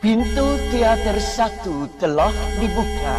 Pintu teater 1 telah dibuka.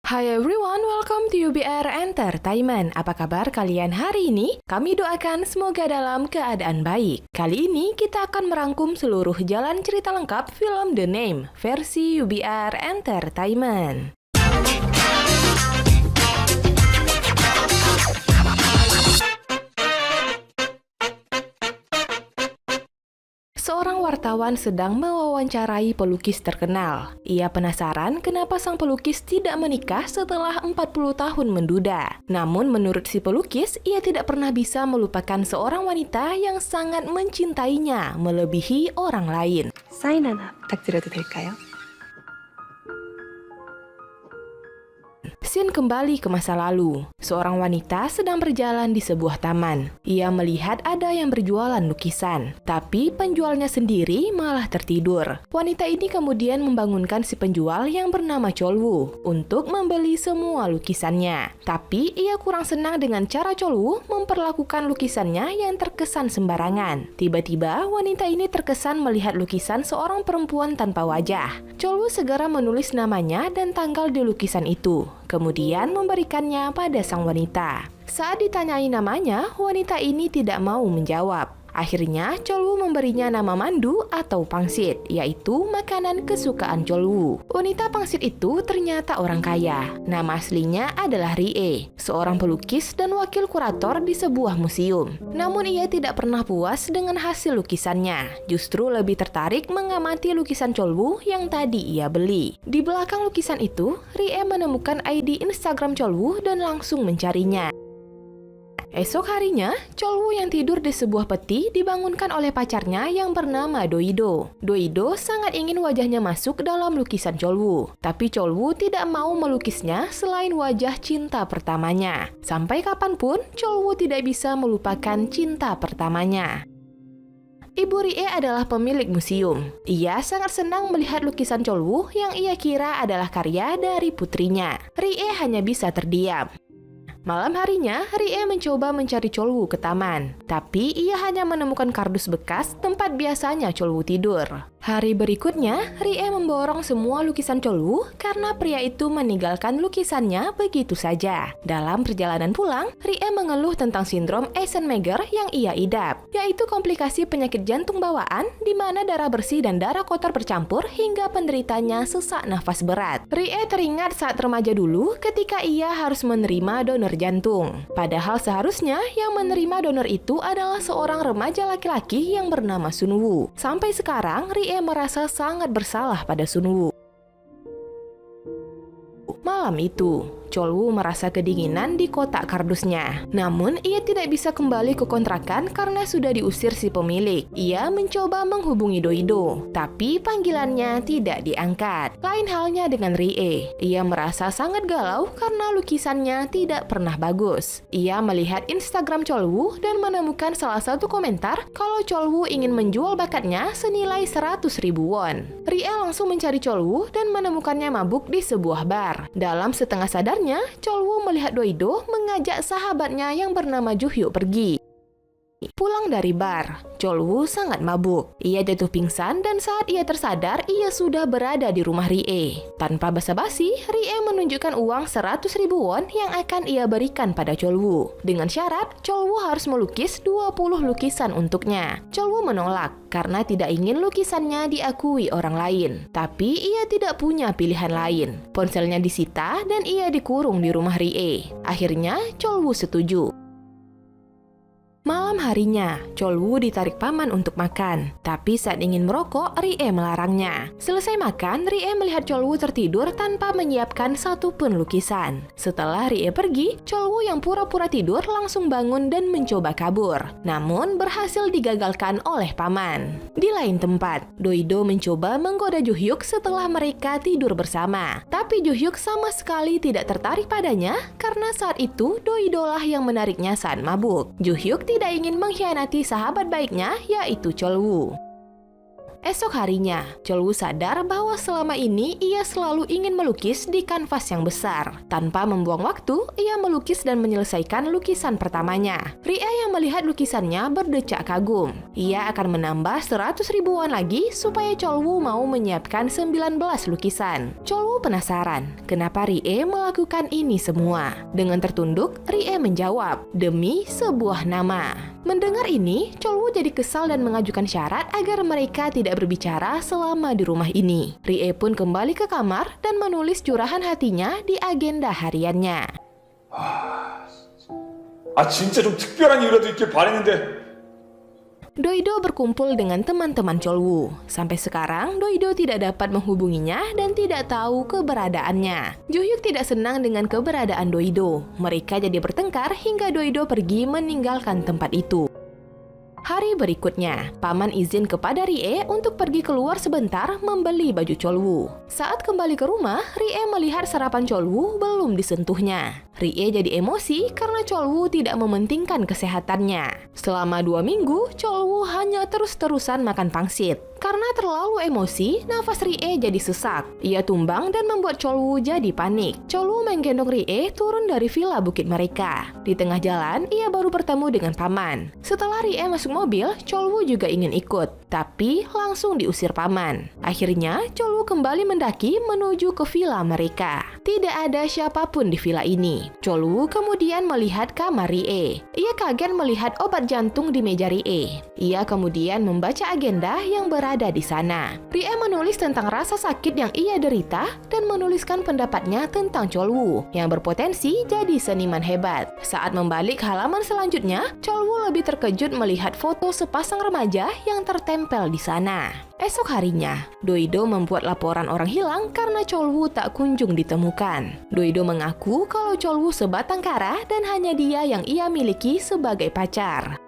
Hi everyone, welcome to UBR Entertainment. Apa kabar kalian hari ini? Kami doakan semoga dalam keadaan baik. Kali ini kita akan merangkum seluruh jalan cerita lengkap film The Name versi UBR Entertainment. Seorang wartawan sedang mewawancarai pelukis terkenal. Ia penasaran kenapa sang pelukis tidak menikah setelah 40 tahun menduda. Namun menurut si pelukis, ia tidak pernah bisa melupakan seorang wanita yang sangat mencintainya melebihi orang lain. 사인 하나 부탁드려도 될까요? Scene kembali ke masa lalu. Seorang wanita sedang berjalan di sebuah taman. Ia melihat ada yang berjualan lukisan, tapi penjualnya sendiri malah tertidur. Wanita ini kemudian membangunkan si penjual yang bernama Cholwoo untuk membeli semua lukisannya. Tapi ia kurang senang dengan cara Cholwoo memperlakukan lukisannya yang terkesan sembarangan. Tiba-tiba wanita ini terkesan melihat lukisan seorang perempuan tanpa wajah. Cholwoo segera menulis namanya dan tanggal di lukisan itu. Kemudian memberikannya pada sang wanita. Saat ditanyai namanya, wanita ini tidak mau menjawab. Akhirnya, Cholwoo memberinya nama mandu atau pangsit, yaitu makanan kesukaan Cholwoo. Wanita pangsit itu ternyata orang kaya. Nama aslinya adalah Rie, seorang pelukis dan wakil kurator di sebuah museum. Namun ia tidak pernah puas dengan hasil lukisannya. Justru lebih tertarik mengamati lukisan Cholwoo yang tadi ia beli. Di belakang lukisan itu, Rie menemukan ID Instagram Cholwoo dan langsung mencarinya. Esok harinya, Cholwoo yang tidur di sebuah peti dibangunkan oleh pacarnya yang bernama Do-ido. Do-ido sangat ingin wajahnya masuk dalam lukisan Cholwoo, tapi Cholwoo tidak mau melukisnya selain wajah cinta pertamanya. Sampai kapanpun, Cholwoo tidak bisa melupakan cinta pertamanya. Ibu Rie adalah pemilik museum. Ia sangat senang melihat lukisan Cholwoo yang ia kira adalah karya dari putrinya. Rie hanya bisa terdiam. Malam harinya, Rie mencoba mencari Cholwoo ke taman. Tapi ia hanya menemukan kardus bekas tempat biasanya Cholwoo tidur. Hari berikutnya, Rie memborong semua lukisan Cholwoo karena pria itu meninggalkan lukisannya begitu saja. Dalam perjalanan pulang, Rie mengeluh tentang sindrom Eisenmenger yang ia idap, yaitu komplikasi penyakit jantung bawaan di mana darah bersih dan darah kotor bercampur hingga penderitanya sesak nafas berat. Rie teringat saat remaja dulu ketika ia harus menerima donor jantung. Padahal seharusnya yang menerima donor itu adalah seorang remaja laki-laki yang bernama Sunwoo. Sampai sekarang, Rie merasa sangat bersalah pada Sunwoo. Malam itu, Cholwoo merasa kedinginan di kotak kardusnya. Namun, ia tidak bisa kembali ke kontrakan karena sudah diusir si pemilik. Ia mencoba menghubungi Do-ido, tapi panggilannya tidak diangkat. Lain halnya dengan Rie. Ia merasa sangat galau karena lukisannya tidak pernah bagus. Ia melihat Instagram Cholwoo dan menemukan salah satu komentar kalau Cholwoo ingin menjual bakatnya senilai 100.000 won. Rie langsung mencari Cholwoo dan menemukannya mabuk di sebuah bar. Dalam setengah sadarnya, Cholwoo melihat Do-ido mengajak sahabatnya yang bernama Ju-hyuk pergi. Pulang dari bar, Cholwoo sangat mabuk. Ia jatuh pingsan dan saat ia tersadar, ia sudah berada di rumah Rie. Tanpa basa-basi, Rie menunjukkan uang 100.000 won yang akan ia berikan pada Cholwoo. Dengan syarat, Cholwoo harus melukis 20 lukisan untuknya. Cholwoo menolak karena tidak ingin lukisannya diakui orang lain. Tapi ia tidak punya pilihan lain. Ponselnya disita dan ia dikurung di rumah Rie. Akhirnya, Cholwoo setuju. Malam harinya, Cholwoo ditarik paman untuk makan. Tapi saat ingin merokok, Rie melarangnya. Selesai makan, Rie melihat Cholwoo tertidur tanpa menyiapkan satu pun lukisan. Setelah Rie pergi, Cholwoo yang pura-pura tidur langsung bangun dan mencoba kabur. Namun berhasil digagalkan oleh paman. Di lain tempat, Do-ido mencoba menggoda Ju-hyuk setelah mereka tidur bersama. Tapi Ju-hyuk sama sekali tidak tertarik padanya karena saat itu Do-ido lah yang menariknya saat mabuk. Ju-hyuk tidak ingin mengkhianati sahabat baiknya, yaitu Cholwoo. Esok harinya, Cholwoo sadar bahwa selama ini ia selalu ingin melukis di kanvas yang besar. Tanpa membuang waktu, ia melukis dan menyelesaikan lukisan pertamanya. Rie yang melihat lukisannya berdecak kagum. Ia akan menambah 100 ribuan lagi supaya Cholwoo mau menyiapkan 19 lukisan. Cholwoo penasaran, kenapa Rie melakukan ini semua? Dengan tertunduk, Rie menjawab, demi sebuah nama. Mendengar ini, Cholwoo jadi kesal dan mengajukan syarat agar mereka tidak berbicara selama di rumah ini. Rie pun kembali ke kamar dan menulis curahan hatinya di agenda hariannya. 진짜 좀 특별한 이유라도 있길 바랬는데. Doido berkumpul dengan teman-teman Cholwoo. Sampai sekarang, Doido tidak dapat menghubunginya dan tidak tahu keberadaannya. Juhyuk tidak senang dengan keberadaan Doido. Mereka jadi bertengkar hingga Doido pergi meninggalkan tempat itu. Hari berikutnya, paman izin kepada Rie untuk pergi keluar sebentar membeli baju Cholwoo. Saat kembali ke rumah, Rie melihat sarapan Cholwoo belum disentuhnya. Rie jadi emosi karena Cholwoo tidak mementingkan kesehatannya. Selama 2 minggu, Cholwoo hanya terus-terusan makan pangsit. Karena terlalu emosi, nafas Rie jadi sesak. Ia tumbang dan membuat Cholwoo jadi panik. Cholwoo menggendong Rie turun dari villa bukit mereka. Di tengah jalan, ia baru bertemu dengan paman. Setelah Rie masuk mobil, Cholwoo juga ingin ikut, tapi langsung diusir paman. Akhirnya, Cholwoo kembali mendaki menuju ke villa mereka. Tidak ada siapapun di villa ini. Cholwoo kemudian melihat kamar Rie. Ia kaget melihat obat jantung di meja Rie. Ia kemudian membaca agenda yang berada di sana. Rie menulis tentang rasa sakit yang ia derita dan menuliskan pendapatnya tentang Cholwoo yang berpotensi jadi seniman hebat. Saat membalik halaman selanjutnya, Cholwoo lebih terkejut melihat foto sepasang remaja yang tertempel di sana. Esok harinya, Doido membuat laporan orang hilang karena Cholwoo tak kunjung ditemukan. Doido mengaku kalau Cholwoo sebatang kara dan hanya dia yang ia miliki sebagai pacar.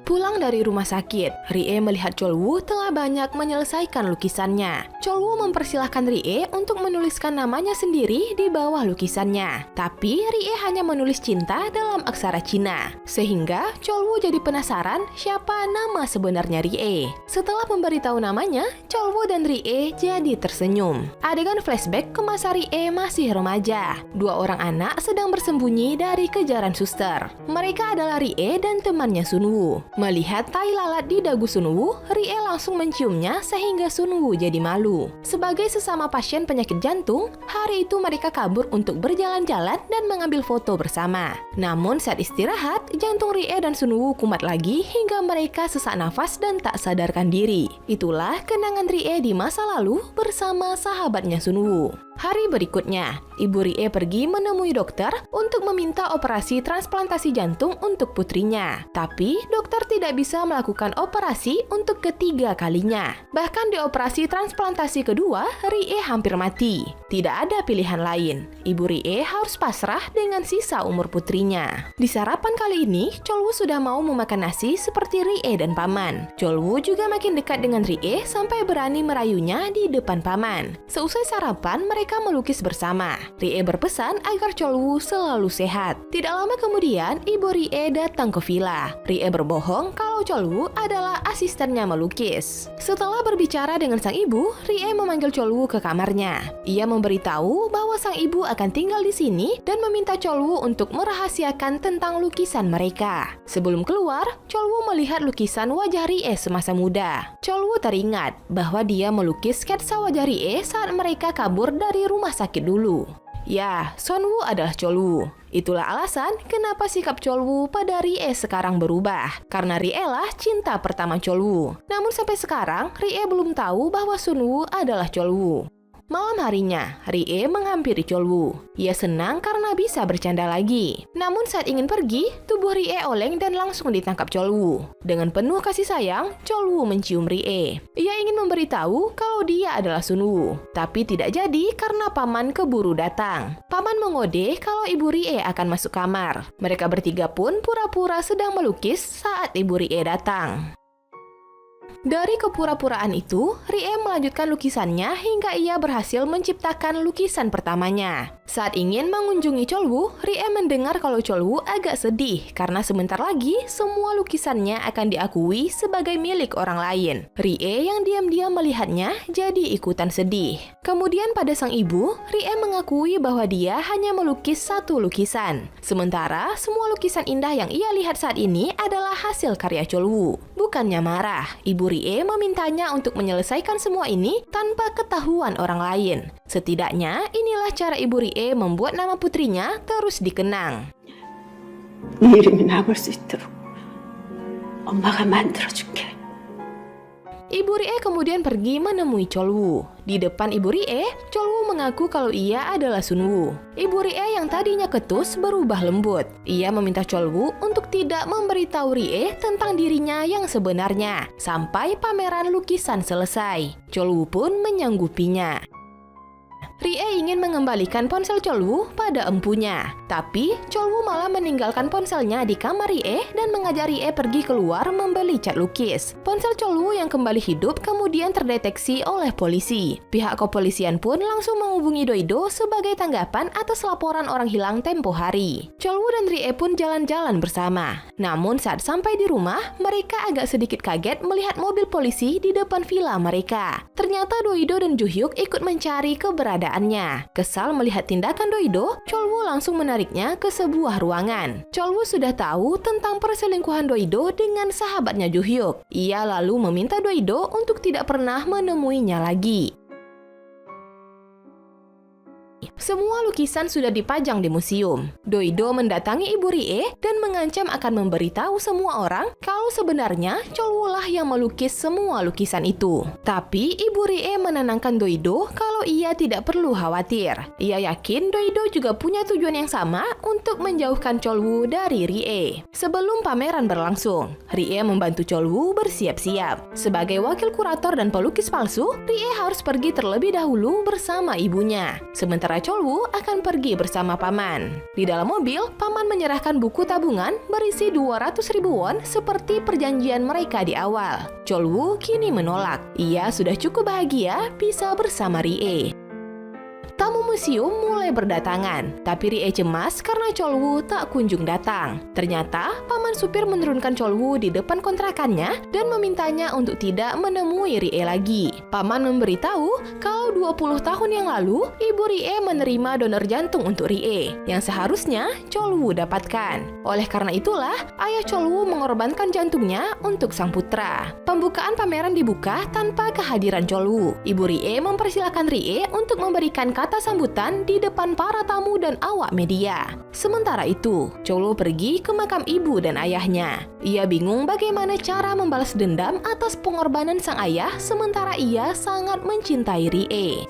Pulang dari rumah sakit, Rie melihat Cholwoo telah banyak menyelesaikan lukisannya. Cholwoo mempersilahkan Rie untuk menuliskan namanya sendiri di bawah lukisannya. Tapi Rie hanya menulis cinta dalam aksara Cina. Sehingga Cholwoo jadi penasaran siapa nama sebenarnya Rie. Setelah memberitahu namanya, Cholwoo dan Rie jadi tersenyum. Adegan flashback ke masa Rie masih remaja. 2 orang anak sedang bersembunyi dari kejaran suster. Mereka adalah Rie dan temannya Sunwoo. Melihat tai lalat di dagu Sunwoo, Rie langsung menciumnya sehingga Sunwoo jadi malu. Sebagai sesama pasien penyakit jantung, hari itu mereka kabur untuk berjalan-jalan dan mengambil foto bersama. Namun saat istirahat, jantung Rie dan Sunwoo kumat lagi hingga mereka sesak nafas dan tak sadarkan diri. Itulah kenangan Rie di masa lalu bersama sahabatnya Sunwoo. Hari berikutnya, ibu Rie pergi menemui dokter untuk meminta operasi transplantasi jantung untuk putrinya. Tapi dokter tidak bisa melakukan operasi untuk ketiga kalinya. Bahkan di operasi transplantasi kedua, Rie hampir mati. Tidak ada pilihan lain. Ibu Rie harus pasrah dengan sisa umur putrinya. Di sarapan kali ini, Cholwoo sudah mau memakan nasi seperti Rie dan paman. Cholwoo juga makin dekat dengan Rie sampai berani merayunya di depan paman. Seusai sarapan, mereka melukis bersama. Rie berpesan agar Cholwoo selalu sehat. Tidak lama kemudian, ibu Rie datang ke villa. Rie berbohong kalau Cholwoo adalah asistennya melukis. Setelah berbicara dengan sang ibu, Rie memanggil Cholwoo ke kamarnya. Ia memberitahu bahwa sang ibu akan tinggal di sini dan meminta Cholwoo untuk merahasiakan tentang lukisan mereka. Sebelum keluar, Cholwoo melihat lukisan wajah Rie semasa muda. Cholwoo teringat bahwa dia melukis sketsa wajah Rie saat mereka kabur dari rumah sakit dulu. Ya, Sunwoo adalah Cholwoo. Itulah alasan kenapa sikap Cholwoo pada Rie sekarang berubah. Karena Rie lah cinta pertama Cholwoo. Namun sampai sekarang, Rie belum tahu bahwa Sunwoo adalah Cholwoo. Malam harinya, Rie menghampiri Cholwoo. Ia senang karena bisa bercanda lagi. Namun saat ingin pergi, tubuh Rie oleng dan langsung ditangkap Cholwoo. Dengan penuh kasih sayang, Cholwoo mencium Rie. Ia ingin memberitahu kalau dia adalah Sunwoo. Tapi tidak jadi karena paman keburu datang. Paman mengode kalau ibu Rie akan masuk kamar. Mereka bertiga pun pura-pura sedang melukis saat ibu Rie datang. Dari kepura-puraan itu, Rie melanjutkan lukisannya hingga ia berhasil menciptakan lukisan pertamanya. Saat ingin mengunjungi Cholwoo, Rie mendengar kalau Cholwoo agak sedih karena sebentar lagi semua lukisannya akan diakui sebagai milik orang lain. Rie yang diam-diam melihatnya jadi ikutan sedih. Kemudian pada sang ibu, Rie mengakui bahwa dia hanya melukis satu lukisan. Sementara semua lukisan indah yang ia lihat saat ini adalah hasil karya Cholwoo. Bukannya marah, ibu Rie memintanya untuk menyelesaikan semua ini tanpa ketahuan orang lain. Setidaknya inilah cara ibu Rie membuat nama putrinya terus dikenang. 네 이름이 남을 수 있도록 엄마가 만들어줄게. Ibu Rie kemudian pergi menemui Cholwoo. Di depan Ibu Rie, Cholwoo mengaku kalau ia adalah Sunwoo. Ibu Rie yang tadinya ketus berubah lembut. Ia meminta Cholwoo untuk tidak memberitahu Rie tentang dirinya yang sebenarnya sampai pameran lukisan selesai. Cholwoo pun menyanggupinya. Rie ingin mengembalikan ponsel Cholwoo pada empunya, tapi Cholwoo malah meninggalkan ponselnya di kamar Rie dan mengajak Rie pergi keluar membeli cat lukis. Ponsel Cholwoo yang kembali hidup kemudian terdeteksi oleh polisi. Pihak kepolisian pun langsung menghubungi Doido sebagai tanggapan atas laporan orang hilang tempo hari. Cholwoo dan Rie pun jalan-jalan bersama. Namun saat sampai di rumah, mereka agak sedikit kaget melihat mobil polisi di depan villa mereka. Ternyata Doido dan Juhyuk ikut mencari keberadaannya. Kesal melihat tindakan Doido, Cholwoo langsung menariknya ke sebuah ruangan. Cholwoo sudah tahu tentang perselingkuhan Doido dengan sahabatnya Juhyuk. Ia lalu meminta Doido untuk tidak pernah menemuinya lagi. Semua lukisan sudah dipajang di museum. Doido mendatangi Ibu Rie dan mengancam akan memberitahu semua orang kalau sebenarnya Cholwoo lah yang melukis semua lukisan itu. Tapi Ibu Rie menenangkan Doido kalau ia tidak perlu khawatir. Ia yakin Doido juga punya tujuan yang sama untuk menjauhkan Cholwoo dari Rie. Sebelum pameran berlangsung, Rie membantu Cholwoo bersiap-siap. Sebagai wakil kurator dan pelukis palsu, Rie harus pergi terlebih dahulu bersama ibunya. Sementara Cholwoo akan pergi bersama paman. Di dalam mobil, paman menyerahkan buku tabungan berisi 200.000 won seperti perjanjian mereka di awal. Cholwoo kini menolak. Ia sudah cukup bahagia bisa bersama Rie. Tamu museum mulai berdatangan, tapi Rie cemas karena Cholwoo tak kunjung datang. Ternyata, paman supir menurunkan Cholwoo di depan kontrakannya dan memintanya untuk tidak menemui Rie lagi. Paman memberitahu kalau 20 tahun yang lalu, ibu Rie menerima donor jantung untuk Rie, yang seharusnya Cholwoo dapatkan. Oleh karena itulah, ayah Cholwoo mengorbankan jantungnya untuk sang putra. Pembukaan pameran dibuka tanpa kehadiran Cholwoo. Ibu Rie mempersilahkan Rie untuk memberikan kata sambutan di depan para tamu dan awak media. Sementara itu, Cholwoo pergi ke makam ibu dan ayahnya. Ia bingung bagaimana cara membalas dendam atas pengorbanan sang ayah sementara ia sangat mencintai Rie.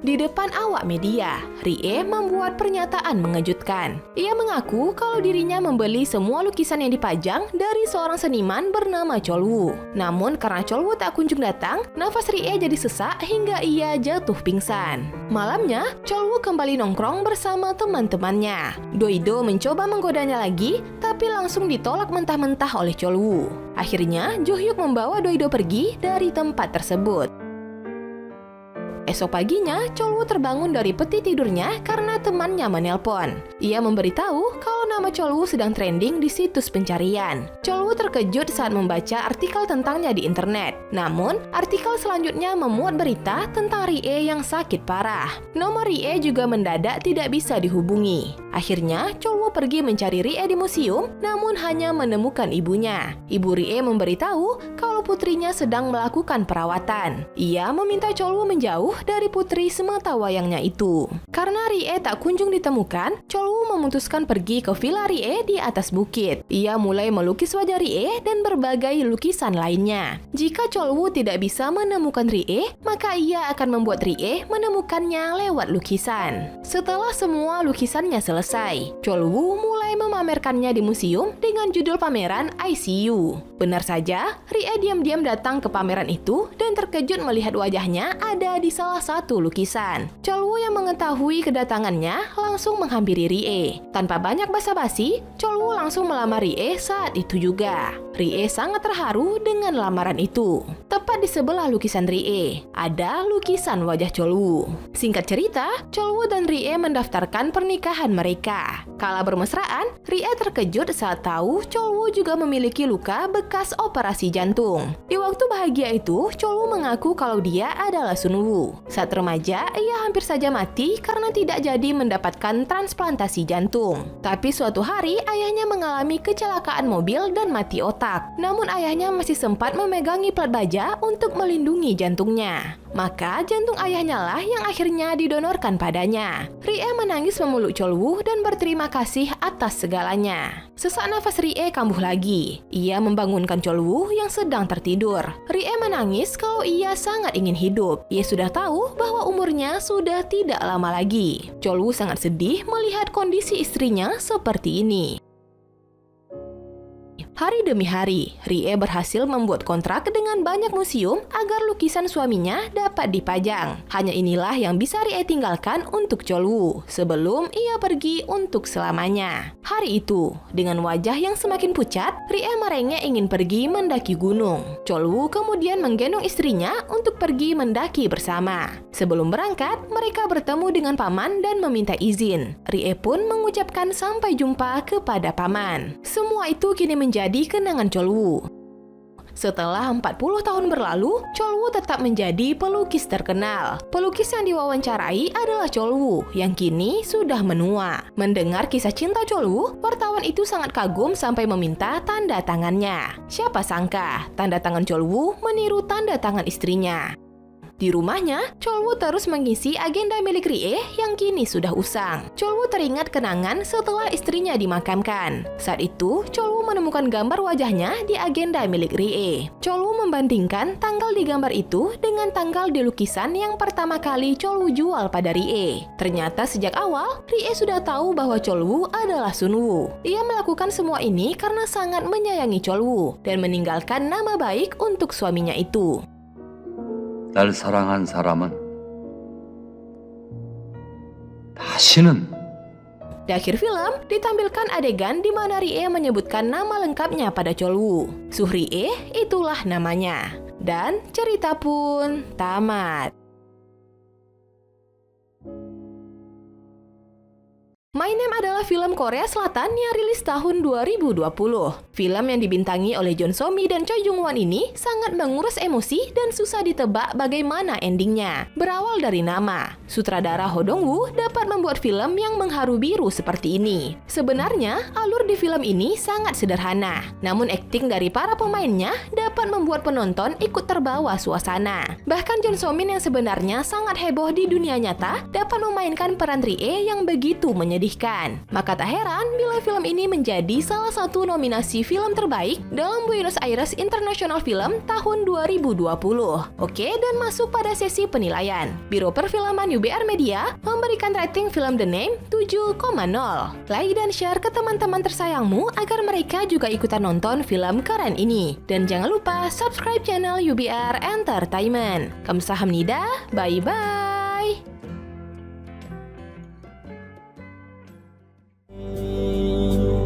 Di depan awak media, Rie membuat pernyataan mengejutkan. Ia mengaku kalau dirinya membeli semua lukisan yang dipajang dari seorang seniman bernama Cholwoo. Namun karena Cholwoo tak kunjung datang, nafas Rie jadi sesak hingga ia jatuh pingsan. Malamnya, Cholwoo kembali nongkrong bersama teman-temannya. Doido mencoba menggodanya lagi, tapi langsung ditolak mentah-mentah oleh Cholwoo. Akhirnya, Juhyuk membawa Doido pergi dari tempat tersebut. Esok paginya, Cholwoo terbangun dari peti tidurnya karena temannya menelpon. Ia memberitahu kalau nama Cholwoo sedang trending di situs pencarian. Cholwoo terkejut saat membaca artikel tentangnya di internet. Namun, artikel selanjutnya memuat berita tentang Rie yang sakit parah. Nomor Rie juga mendadak tidak bisa dihubungi. Akhirnya, Cholwoo pergi mencari Rie di museum, namun hanya menemukan ibunya. Ibu Rie memberitahu kalau putrinya sedang melakukan perawatan. Ia meminta Cholwoo menjauh dari putri sematawayangnya itu. Karena Rie tak kunjung ditemukan, Cholwoo memutuskan pergi ke villa Rie di atas bukit. Ia mulai melukis wajah Rie dan berbagai lukisan lainnya. Jika Cholwoo tidak bisa menemukan Rie, maka ia akan membuat Rie menemukannya lewat lukisan. Setelah semua lukisannya selesai, Cholwoo mulai memamerkannya di museum dengan judul pameran ICU. Benar saja, Rie diam-diam datang ke pameran itu dan terkejut melihat wajahnya ada di salah satu lukisan. Cholwoo yang mengetahui kedatangannya langsung menghampiri Rie. Tanpa banyak basa-basi, Cholwoo langsung melamar Rie saat itu juga. Rie sangat terharu dengan lamaran itu. Tepat di sebelah lukisan Rie, ada lukisan wajah Cholwoo. Singkat cerita, Cholwoo dan Rie mendaftarkan pernikahan mereka. Kala bermesraan, Rie terkejut saat tahu Cholwoo juga memiliki luka bekas operasi jantung. Di waktu bahagia itu, Cholwoo mengaku kalau dia adalah Sunwoo. Saat remaja, ia hampir saja mati karena tidak jadi mendapatkan transplantasi jantung. Tapi suatu hari, ayahnya mengalami kecelakaan mobil dan mati otak. Namun ayahnya masih sempat memegangi plat baja untuk melindungi jantungnya. Maka jantung ayahnya lah yang akhirnya didonorkan padanya. Rie menangis memeluk Cholwoo dan berterima kasih atas segalanya. Sesak nafas Rie kambuh lagi. Ia membangunkan Cholwoo yang sedang tertidur. Rie menangis kalau ia sangat ingin hidup. Ia sudah tahu bahwa umurnya sudah tidak lama lagi. Cholwoo sangat sedih melihat kondisi istrinya seperti ini. Hari demi hari, Rie berhasil membuat kontrak dengan banyak museum agar lukisan suaminya dapat dipajang. Hanya inilah yang bisa Rie tinggalkan untuk Cholwoo sebelum ia pergi untuk selamanya. Hari itu, dengan wajah yang semakin pucat, Rie merengek ingin pergi mendaki gunung. Cholwoo kemudian menggendong istrinya untuk pergi mendaki bersama. Sebelum berangkat, mereka bertemu dengan paman dan meminta izin. Rie pun mengucapkan sampai jumpa kepada paman. Semua itu kini menjadi kenangan Cholwoo. Setelah 40 tahun berlalu, Cholwoo tetap menjadi pelukis terkenal. Pelukis yang diwawancarai adalah Cholwoo yang kini sudah menua. Mendengar kisah cinta Cholwoo, wartawan itu sangat kagum sampai meminta tanda tangannya. Siapa sangka, tanda tangan Cholwoo meniru tanda tangan istrinya. Di rumahnya, Cholwoo terus mengisi agenda milik Rie yang kini sudah usang. Cholwoo teringat kenangan setelah istrinya dimakamkan. Saat itu, Cholwoo menemukan gambar wajahnya di agenda milik Rie. Cholwoo membandingkan tanggal di gambar itu dengan tanggal di lukisan yang pertama kali Cholwoo jual pada Rie. Ternyata sejak awal, Rie sudah tahu bahwa Cholwoo adalah Sunwoo. Ia melakukan semua ini karena sangat menyayangi Cholwoo dan meninggalkan nama baik untuk suaminya itu. 날 사랑한 사람은 다시는. Di akhir film, ditampilkan adegan di mana Rie menyebutkan nama lengkapnya pada Cholwoo. Suh Rie, itulah namanya. Dan cerita pun tamat. My Name adalah film Korea Selatan yang rilis tahun 2020. Film yang dibintangi oleh Jeon So Mi dan Choi Jung Won ini sangat menguras emosi dan susah ditebak bagaimana endingnya. Berawal dari nama, sutradara Ho Dong Woo dapat membuat film yang mengharu biru seperti ini. Sebenarnya, alur di film ini sangat sederhana. Namun akting dari para pemainnya dapat membuat penonton ikut terbawa suasana. Bahkan Jeon So Min yang sebenarnya sangat heboh di dunia nyata dapat memainkan peran Rie yang begitu menyedihkan. Maka tak heran bila film ini menjadi salah satu nominasi film terbaik dalam Buenos Aires International Film tahun 2020. Oke, dan masuk pada sesi penilaian. Biro Perfilman UBR Media memberikan rating film The Name 7,0. Like dan share ke teman-teman tersayangmu agar mereka juga ikutan nonton film keren ini. Dan jangan lupa subscribe channel UBR Entertainment. Kamsahamnida, bye-bye.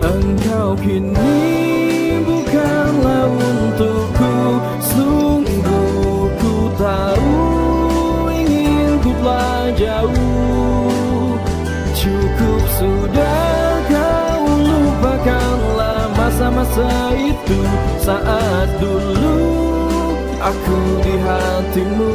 Engkau kini bukanlah untukku. Sungguh ku tahu ingin ku telah jauh. Cukup sudah kau lupakanlah masa-masa itu. Saat dulu aku di hatimu.